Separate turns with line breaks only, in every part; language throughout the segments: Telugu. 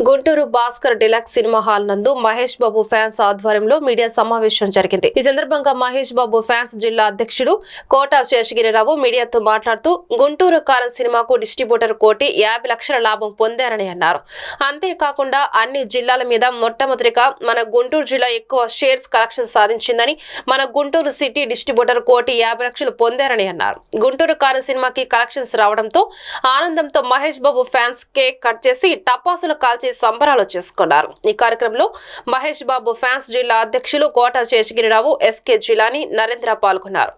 Guntur Bhaskar deluxe cinema hall నందు మహేష్ బాబు ఫ్యాన్స్ ఆధ్వర్యంలో మీడియా సమావేశం జరిగింది. ఈ సందర్భంగా మహేష్ బాబు ఫ్యాన్స్ జిల్లా అధ్యక్షుడు కోట శేషగిరిరావు మీడియాతో మాట్లాడుతూ గుంటూరు కారం సినిమాకు డిస్ట్రిబ్యూటర్ కోటి 50 లక్షల లాభం పొందారని అన్నారు. అంతేకాకుండా అన్ని జిల్లాల మీద మొట్టమొదటిగా మన గుంటూరు జిల్లా ఎక్కువ షేర్స్ కలెక్షన్ సాధించిందని, మన గుంటూరు సిటీ డిస్ట్రిబ్యూటర్ కోటి 50 లక్షలు పొందారని అన్నారు. గుంటూరు కారం సినిమాకి కలెక్షన్స్ రావడంతో ఆనందంతో Mahesh Babu fans cake cut చేసి టపాసులు కాల్చి సంబరాలు చేసుకున్నారు. ఈ కార్యక్రమంలో మహేష్ బాబు ఫ్యాన్స్ జిల్లా అధ్యక్షులు కోట శేషగిరిరావు, ఎస్కే జిలాని, నరేంద్ర పాల్గొన్నారు.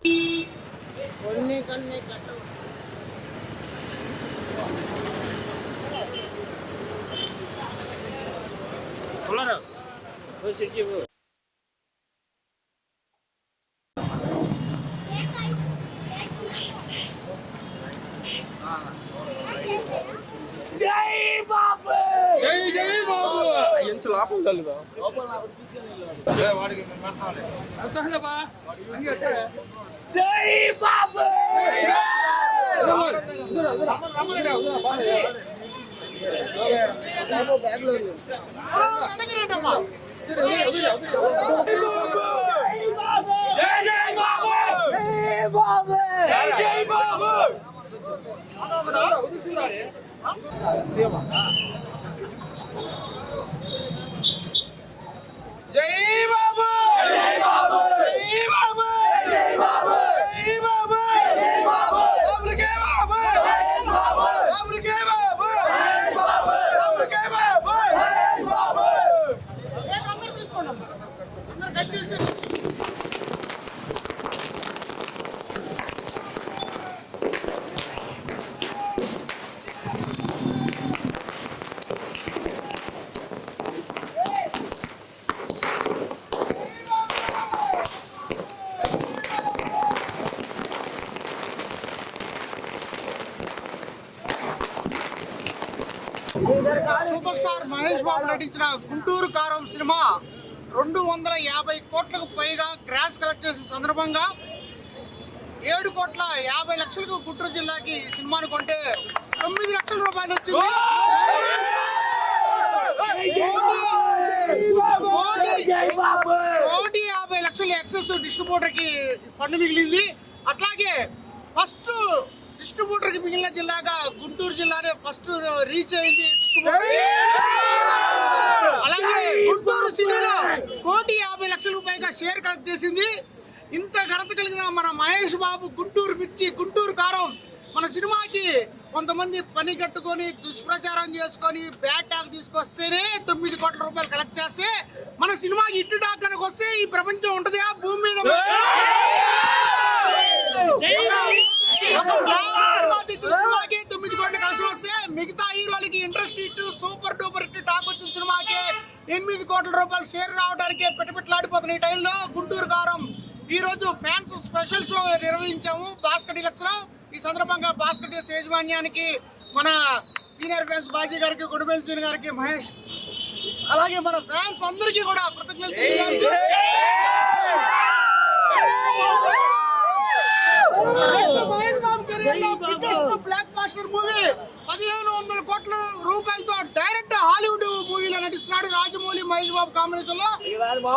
జై బాబు జై జై బాబు ఎంత లాభం కలుగుదా వాడికి మాట్లాడాలి జై బాబు బ్యాగ్ లో సూపర్ స్టార్ మహేష్ బాబు నటించిన గుంటూరు కారం సినిమా 250 కోట్లకు పైగా గ్రాస్ కలెక్ట్ చేసిన సందర్భంగా 7,50,00,000 గుంటూరు జిల్లాకి సినిమాను కొంటే 9 లక్షల రూపాయలు వచ్చింది. కోటి 50 లక్షల ఎక్సెస్ డిస్ట్రిబ్యూటర్ కి ఫండ్ మిగిలింది. అట్లాగే ఫస్ట్ డిస్ట్రిబ్యూటర్ కి మిగిలిన జిల్లాగా గుంటూరు జిల్లానే ఫస్ట్ రీచ్ అయింది డిస్ట్రిబ్యూటర్. అలాగే గుంటూరు సిటీలో 1,50,00,000 పైగా షేర్ కలెక్ట్ చేసింది. ఇంత ఘనత కలిగిన మన మహేష్ బాబు గుంటూరు మిర్చి, గుంటూరు కారం మన సినిమాకి కొంతమంది పని కట్టుకొని దుష్ప్రచారం చేసుకొని బ్యాడ్ టాక్ తీసుకొస్తేనే 9 కోట్ల రూపాయలు కలెక్ట్ చేస్తే మన సినిమాకి ఇట్టు టాక్ కనుక వస్తే ఈ ప్రపంచం ఉంటుంది ఆ భూమి మీద. సినిమాకి 9 కోట్ల కలిసి వస్తే మిగతా హీరోలకి ఇంట్రెస్ట్ ఇట్టు సూపర్ డూపర్ ఇట్టు టాక్ వచ్చిన సినిమాకి 8 కోట్ల రూపాయలు షేర్ రావడానికి పెట్టుబెట్లాడిపోతున్న ఈ టైంలో గుంటూరు కారం ఈ రోజు ఫ్యాన్స్ స్పెషల్ షో నిర్వహించాము భాస్కర్ డిలక్స్ లో. ఈ సందర్భంగా భాస్కర్ డిలక్స్ యాజమాన్యానికి, మన సీనియర్ ఫ్యాన్స్ బాజీ గారికి, గుడిబెల్ సీన్ గారికి, మహేష్, అలాగే మన ఫ్యాన్స్ అందరికీ కూడా కృతజ్ఞతలు తెలియజేస్తూ బ్లాక్ బాస్టర్ మూవీ 1,500 కోట్ల రూపాయలతో డైరెక్ట్ హాలీవుడ్ మూవీలో నటిస్తున్నాడు రాజమౌళి మహేష్ బాబు కాంబినేషన్ లో.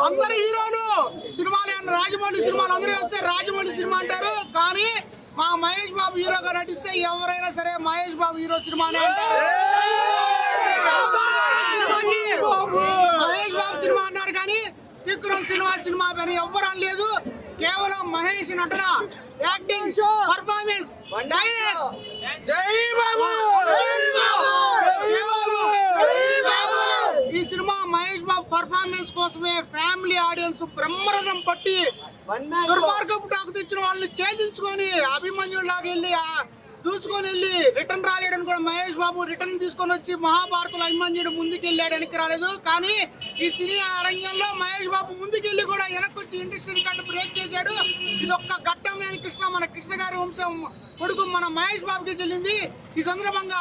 అందరు హీరోలు సినిమాలు రాజమౌళి సినిమాలు అందరూ వస్తే రాజమౌళి సినిమా అంటారు, కానీ మా మహేష్ బాబు హీరోగా నటిస్తే ఎవరైనా సరే మహేష్ బాబు హీరో సినిమానే అంటారు. మహేష్ బాబు సినిమా అన్నారు కానీ త్రికురం సినిమా పని ఎవ్వరు అనలేదు. కేవలం మహేష్ నటన, యాక్టింగ్, పర్ఫార్మెన్స్, డైరెక్ట్ జై బాబు. ఈ సినిమా మహేష్ బాబు పర్ఫార్మెన్స్ కోసమే ఫ్యామిలీ ఆడియన్స్ బ్రహ్మరథం పట్టి దుర్మార్గపు టాకు తెచ్చిన వాళ్ళని ఛేదించుకొని అభిమన్యులాగా వెళ్ళి దూసుకొని వెళ్ళి రిటర్న్ రాలేడని కూడా మహేష్ బాబు రిటర్న్ తీసుకొని వచ్చి మహాభారతంలో అభిమన్యుడు ముందుకెళ్ళాడు, వెనక్కి రాలేదు. కానీ ఈ సినిమా రంగంలో మహేష్ బాబు ముందుకెళ్ళి కూడా వెనక్కి వచ్చి ఇండస్ట్రీ రికార్డు బ్రేక్ చేశాడు. ఇది ఒక్క ఘట్టం లేని కృష్ణ, మన కృష్ణ గారి వంశం కొడుకు మన మహేష్ బాబుకి చెల్లింది. ఈ సందర్భంగా